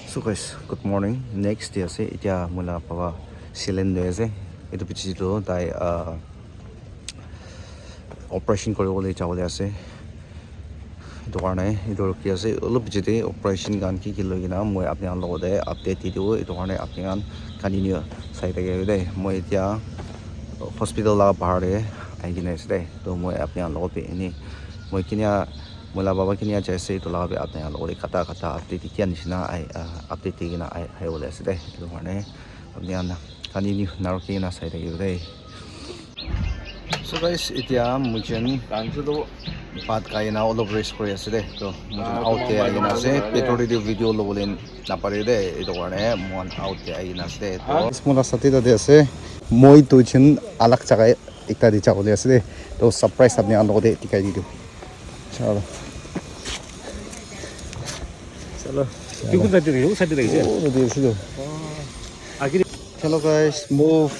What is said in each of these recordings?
So guys, good morning. Next day ase itia mula pawa cylinder ase. Etu pichi to tai operation koribole jawole ase. Etu karone etu ki ase olo pichi te operation gan ki loi gina moi apni an logode update di dibo. Etu karone apni an continue sai take de moi itia hospital la bahar de ai gina ase de. To moi apni an logode ini moi kinia mula baba kinia jaise to laga be apne logore kata update kian nishina ai update gina ai wala ase de to mane apni an continue naroki na sai de de. So guys itia mujen kanju do baat kai na all of race kori ase de to mujen out te ai na ase petrol video lobolen na pare de to karone mon out te ai na ase de to small sati da de ase moi to chen alak jaga ekta di chawle ase de to surprise apni an logode tikai di do. चलो चलो क्यों कुछ side देखिए side देखिए ओ देख लो आगे चलो guys move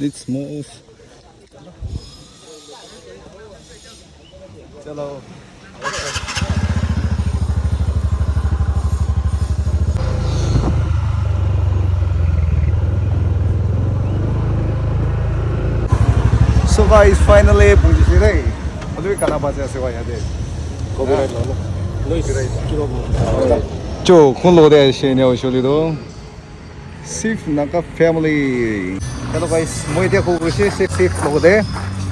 let's move चलो So guys finally pujisi dai अभी कला बाजे से वाया दे कॉपीराइट लो नॉइस किलो जो कौन लो दे शेने ओ शोली दो सिर्फ नाका फैमिली चलो गाइस मोय दे को से सिर्फ लो दे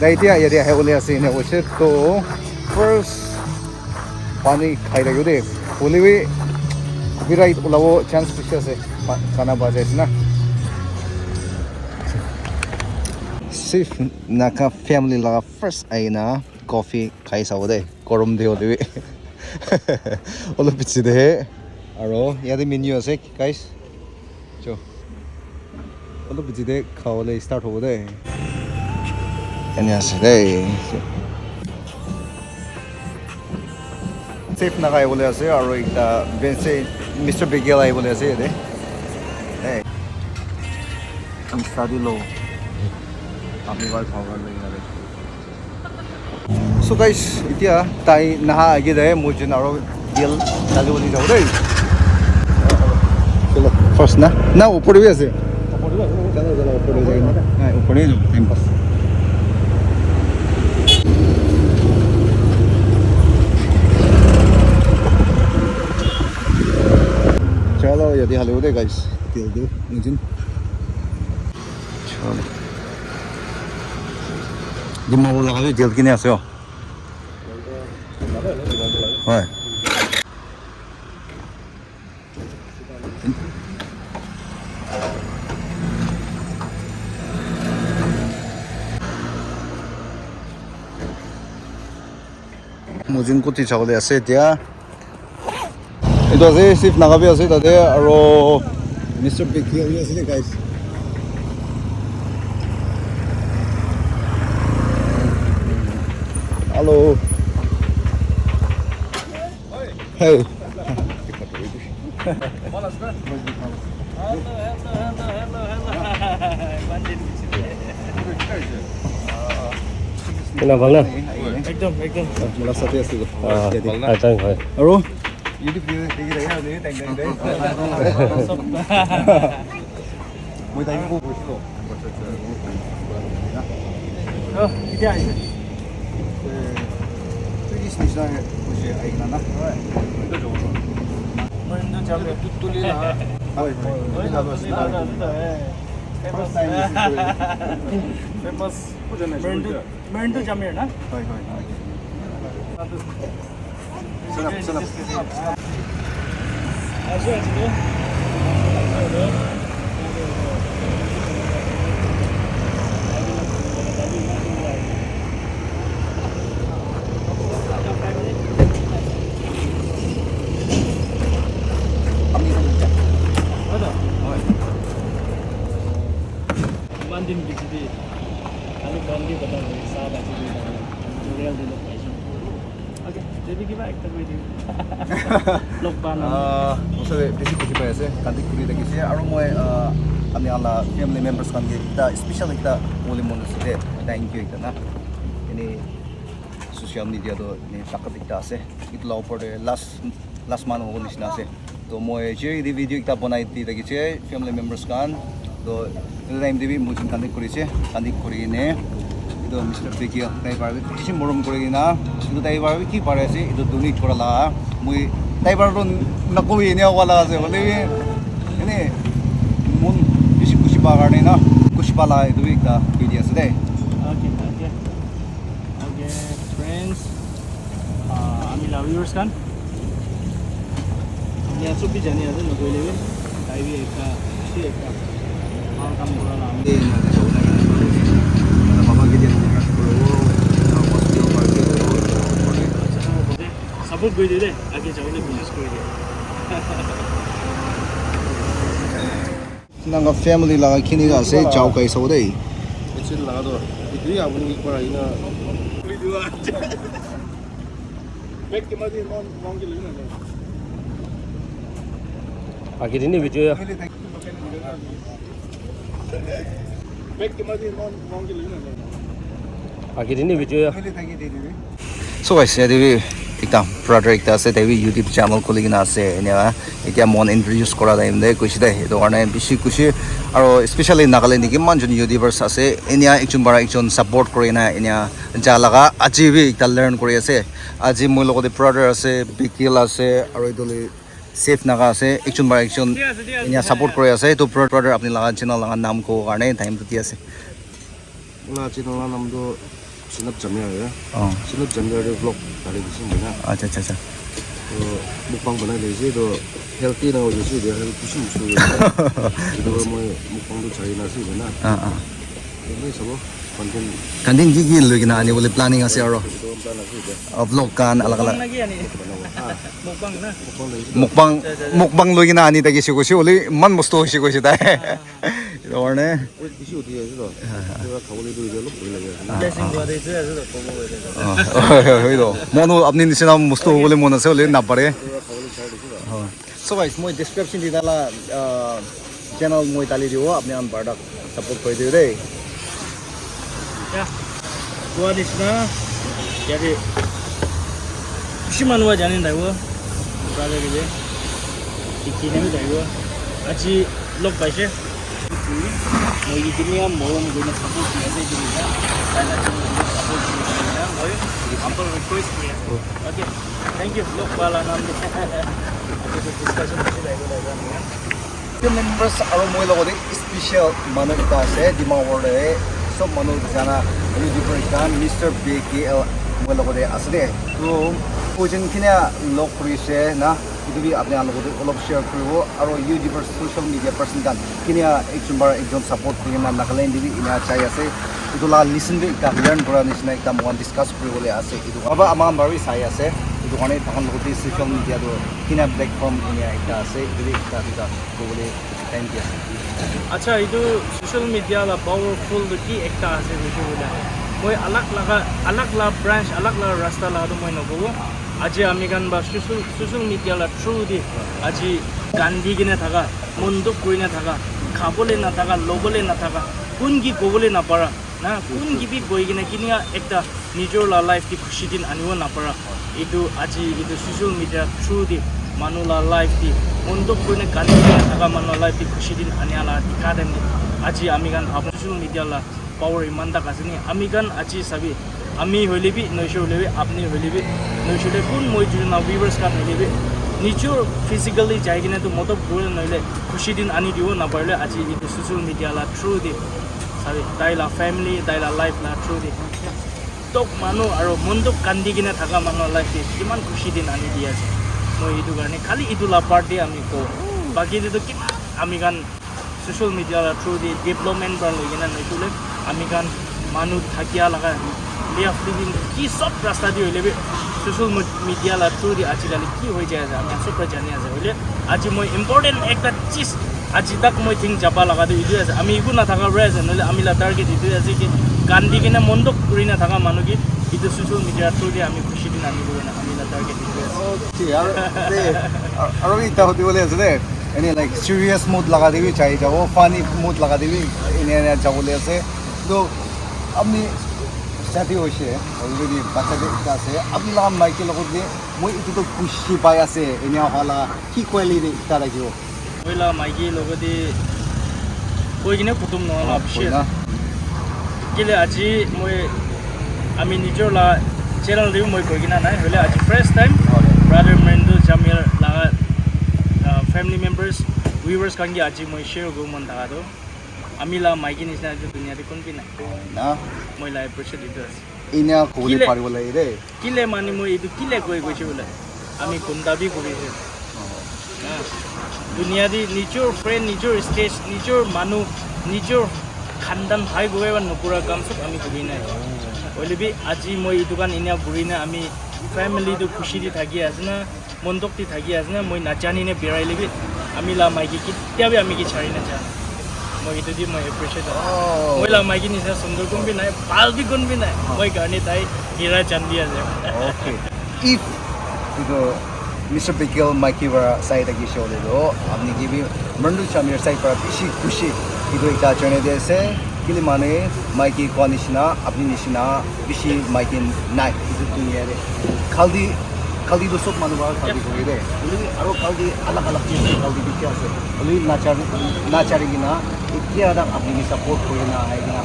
दाइतिया ये दे है ओले से ने ओ से तो फर्स्ट पानी खाई रही दे ओले वे कॉपीराइट ओलावो चांस पिछे से खाना बाजे से ना सिर्फ नाका फैमिली लगा फर्स्ट आई ना coffee khai sawo de korom de ole olo pichi de aro yade menu ase guys jo olo pichi de khawle start hobo de enya ase de safe na gai bole ase aro ekta bense Mr. Bigel ai bole ase de hey am study low apni wife hogar le So guys, itia tai naha agi de mujin aro deal lagi boli jao dei. Chalo first na upor bhi ase. Chalo upor bhi jayenge. Ha upor hi jo time pass. Chalo yadi hale de guys. Deal do mujin. Chalo. Dimma bola gabe deal kine ase ho. Ouais. Mujin kuti chawle ase dia. Eto ase sif nagabe ase tade aro Mr. Big Hill ase guys. Hello. Hey. Kenapa bang? Ekdom. Mula satu ya sih. Acang hai. Aro. YouTube video देखी रही है अभी teng deh. Mau tanya aku begitu. Oh, ini aja. Turkish nişan bu şey ayına na. Merindu jamir. Tutulila. Hayır. First time Famous. Merindu jamir na? Hayır. Selam. Banding gitu kali banding betul dari sahabat itu tutorial di location. Oke, jadi gimana kita video? Log bana. Usah basic kuci bayar sih, kanti kuri lagi sih. Aru mau kami ala family members kan kita special kita mulai mau sih. Thank you kita na. Ini social media tuh ini takut kita sih. Itu lau pada last month mau nisna sih. তো মই যে এই video একটা বনাই দি দেখিছে family members কান তো এই টাইম দিবি মুজিন কানেক্ট করেছে কানেক্ট করে কিনে itu Mr. Bekio তাই পারবে কিছু মরম করে কিনা কিন্তু তাই পারবে কি পারে আছে এটা ডোনেট করা লাগা মুই তাই পারবো নকবি এনে ওয়ালা আছে বলে এনে মন বেশি খুশি পাওয়ার কারণে না খুশি পালা এটা একটা ভিডিও আছে দে Okay, friends. আমি লাভ ভিউয়ার্স kan. আমি আসো বি জানি আছে নকই লেবে তাই বি একটা খুশি একটা আমার কাম করা না আমি বাবা কে দিয়ে করবো হসপিটাল মার্কেট সাপোর্ট করে দিলে আগে যাওলে বিজনেস করে দিলে nanga family laga kini ga se chau kai so dei Kecil lah tu. Itu ya pun ikut orang ini. Video aja. Baik kemana dia mau ke lagi ni? Akhir ini video ya. Baik kemana dia mau ke lagi ni? Akhir ini video ya. so guys ya devi ekta brother ekta ase devi YouTube channel kholi kina ase enia etia mon introduce kora time de kushi dai eto karone bishi kushi aro especially Nagaland ki man jon YouTubers ase enia ekjon bara ekjon support korina enia jalaga aji bi ekta learn kori ase aji moi logote brother ase Bikil ase aro idole safe naga ase ekjon bara ekjon enia support kori ase to brother apni laga channel laga naam ko karone time to ti ase Nah, channel nama tu Sinap Jamia ya. oh Sinap Jamia ada vlog dari di sini ya. acha acha acha Mukbang benar dari sini tu healthy na wajah sih dia healthy sih musuh. Itu mau mukbang tu cari nasi benar. Ini semua konten kanding gigi lagi na ani boleh planning ase aro itu plan nasi dia. vlog kan ala ala lagi ya ni. Mukbang na. Mukbang dari sini. mukbang logi na ani tagi sigo si oli man musto sigo si dai orne Oh, di sini dia itu. Dia kau boleh tu dia lu boleh lagi. Blessing buat itu ya sudah promo itu. hoido mono apni nisina musto bole mona se oli na pare Dia kau boleh cari di sini. so guys moi description di dala channel moi tali dio apni an bardak support koi dio dei Ya. Gua di sana jadi Cuman gua janin dah gua. Berada di sini. Ikini ni dah gua. Aji log baca. Mau ikini am mau guna support dia sih jadi kan. Karena support dia mau humble request dia. Okay. Thank you. Log bala nam dia. Kita discussion dah gua members aro moi logode special manu ta ase dima worde so manu jana YouTuber kan Mr. BKL moi logode asde to pojin kinia log krise na idubi apne an logode olop share koribo aro YouTuber social media person kan kinia ekjon bar ekjon support korina Nagaland dibi ina chai ase idula listen be ta learn kora nisna ekta mon discuss koribole ase idu aba amam bari sai ase idu kane takan logode social media do kina platform kinia ekta ase idu ekta dita koribole time dia अच्छा itu social media la powerful ki ekta ase itu bola moi alag la branch alag la rasta la do moi nogo aji ami kan ba social media la through di aji gandhi gine thaga monduk koina thaga khabole na thaga lobole na thaga kun gi gobole na para na kun gi bi goi gine kinia ekta nijor la life ki khushi din aniwo na para itu aji itu social media through di manula life di untuk punya kali taka manula life di khushi din aniala dikadem aji ami kan social media la power iman ta kasini ami kan aji sabi ami hoilebi noisho hoilebi apni hoilebi noisho le kun moi ju na viewers kan hoilebi nicho physically jaigine to moto bol noile khushi din ani diwo na parle aji itu social media la through di sabi daila family daila life la through di tok manu aro mondok kandi gine taka manula life di kiman khushi din ani dia moi itu karne khali itu la birthday ami ko baki itu kiman ami kan social media la through di development bar logina naitule ami kan manu thakia laga life living ki sob rasta di hoile social media la through di aji kali ki hoi jaya ami sob jani ase hoile aji moi important ekta cheez aji tak moi thing jaba laga di itu ase ami igu na thaka res nole ami la target itu ase ki gandhi kina mondok kurina thaka manu ki itu social media through di ami khushi din ani bole na ami la target itu ase okay aro ita hoti bole ase de any like serious mood laga debi chai jabo funny mood laga debi ine jabo le ase to apni শাদি হৈছে already বাচ্চা এটা আছে আপোনালোকৰ মাইকীৰ লগত যে মই এইটোতো খুচি পাই আছে এনে হ'লা কি কোৱালিটি এটা লাগিব মহিলা মাইকী লগতে কৈ কিনে কুটুম নহ'লা বেছি আছে কেলে আজি মই আমি নিজৰ চেনেল দিও মই কৈ কিনা নাই হ'লে আজি ফাৰ্ষ্ট টাইম ব্ৰাদাৰ মেণ্ডু জামিৰ লাগা ফেমিলি মেম্বাৰ্ছ ভিউৱাৰ্ছ কাৰণে আজি মই শ্বেয়াৰ কৰিব মন থাকাটো আমি মাইকী নিচিনা দুনিয়াতে কোনপি নাই না মই এপ্ৰিচিয়েট এইটো আছে এনে ক'বলৈ পাৰিব লাগে দেই কিলে মানে মই এইটো কিলে কৈ গৈছোঁ বোলে আমি কোনদাবী কৰিছোঁ দুনিয়াদি নিজৰ ফ্ৰেণ্ড নিজৰ ষ্টেজ নিজৰ মানুহ নিজৰ খানদান ভাই গৈ নকৰা কাম চব আমি কৰি নাই হ'লেবি আজি মই এই দোকান এনে ঘূৰি নাই আমি ফেমিলিটো খুচি দি থাকি আছে না মন্তক দি থাকি আছে না মই নাজানিনে বেৰাই ল'বি আমি মাইকী কেতিয়াবা আমি কি চাৰি নাজানো মই এইটো দি মই এপ্ৰিচিয়েট মই মাইকী নিচিনা সুন্দৰ গুণ বি নাই ভাল দি গুণ বি নাই মই কাৰণে তাই হীৰা চান্দি আছে okay if itu Mr. Pikel Mikey bara side agi show le do apni ki bhi Mandu Chamir side para bishi khushi itu ita chane de se kili mane Mikey konishna apni nishna bishi Mikey nai itu dunia re khaldi do sob manu ba khaldi koi de uli aro khaldi alag alag chis khaldi bishi ase uli nachari gina itia ada apni ki support koi na hai gina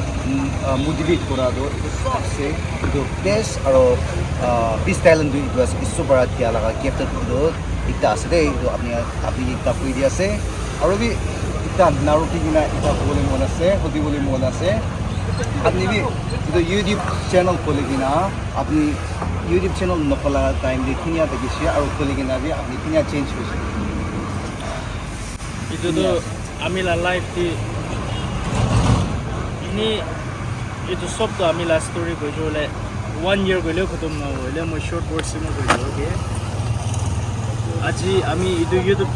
motivate kora do itu sob se itu best aro this talent do it was super atia laga gifted do ita ase de itu apni ita koi dia se aro bi ita naruki gina ita bole mon ase hodi bole mon ase apni bi itu YouTube channel khole gina apni YouTube channel nokola time de kinia dekisi aro khole gina bi apni kinia change hoise itu to আমি life the ini itu sob to আমি last story কৈছো le 1 year গলে খতম না হইলে মই short course মই কৈছো ওকে আজি আমি ইটো ইউটিউব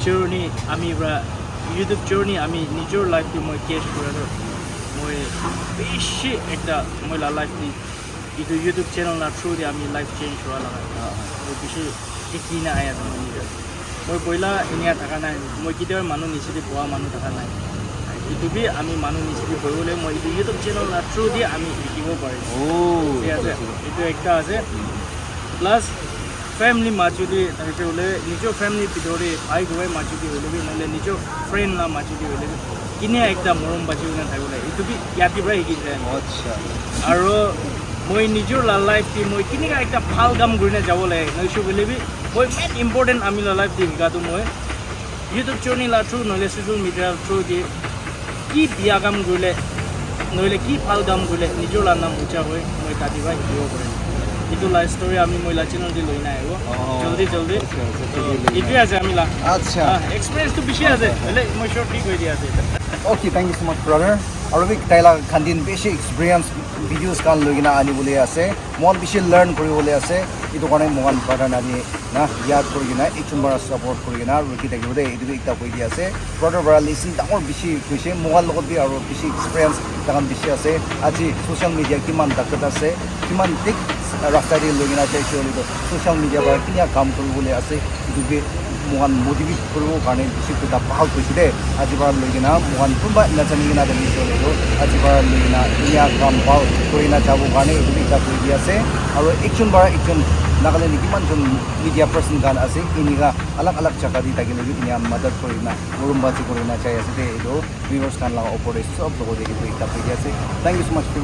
জার্নি আমি নিজৰ লাইফ দি মই কেচ কৰাৰ মই বেছি একটা মই লাইফ দি ইটো ইউটিউব চ্যানেল না থ্ৰু দি আমি লাইফ চেঞ্জ কৰা লাগা মই বেছি দেখি না আয়া মই পইলা ইনিয়া থাকা নাই মই কেতিয়াও মানুহ নিচিদি পোৱা মানুহ থাকা নাই ইটো বি আমি মানুহ নিচিদি বহিবলৈ মই ইটো ইউটিউব চ্যানেল না থ্ৰু দি আমি শিকিব পাৰিম এইটো একটা আছে প্লাছ ফ্যামিলি মাজুদি তাকে হলে নিজৰ ফ্যামিলি ভিতৰে ভাই গৈ মাজুদি হলে বি নহলে নিজৰ ফ্ৰেণ্ড না মাজুদি হলে কিনে একটা মৰম বাজি না থাকিলে ইটো বি ইয়াতে পৰা শিকি যায় acha আৰু মই নিজৰ লাইফ দি মই কিনেকা একটা ভাল কাম কৰি যাব লাগে নইছো বলে বি মই মেইন ইম্পৰ্টেণ্ট আমি লাইফ দি শিকাটো মই ইউটিউব চ্যানেল লা থ্ৰু নহলে সোশ্যাল মিডিয়া থ্ৰু দি কি বিয়া কাম কৰিলে নহলে কি ভাল কাম কৰিলে নিজৰ নাম উচা হয় মই তাতে পৰা শিকিব পাৰিম itu life story আমি মহিলা চ্যানেল দি লৈ নাই জলদি এইটোৱে আছে আমি acha এক্সপিৰিয়েন্স তো বেছি আছে হলে মই শৰ্ট কি কৈ দিয়া আছে okay thank you so much brother aro bi taila khandin beshi experience videos kan logina ani bole ase mon beshi learn kori bole ase itu kone mohan brother nani na yad kori gina ekchun bara support kori gina ruki takibo de itu ekta koi dia ase brother bara listen dangor beshi koise mohan logot bi aro beshi experience takan beshi ase aji social media kiman dakata ase kiman tik rasta di logina chai choli social media bara kinya kam kori bole ase itu bi mohan motivate koribo kane beshi kuta bahal koise de aji bara logina mohan pumba najani gina de choli aji bara logina inya kam bahal korina jabo kane itu ekta koi dia ase aro ekchun bara ekchun Nagaland kiman jon media person kan ase iniga alag jaga di tagile inya mother korina urumbachi korina chai ase de do viewers kan la opore sob logo de itu ekta koi dia ase thank you so much for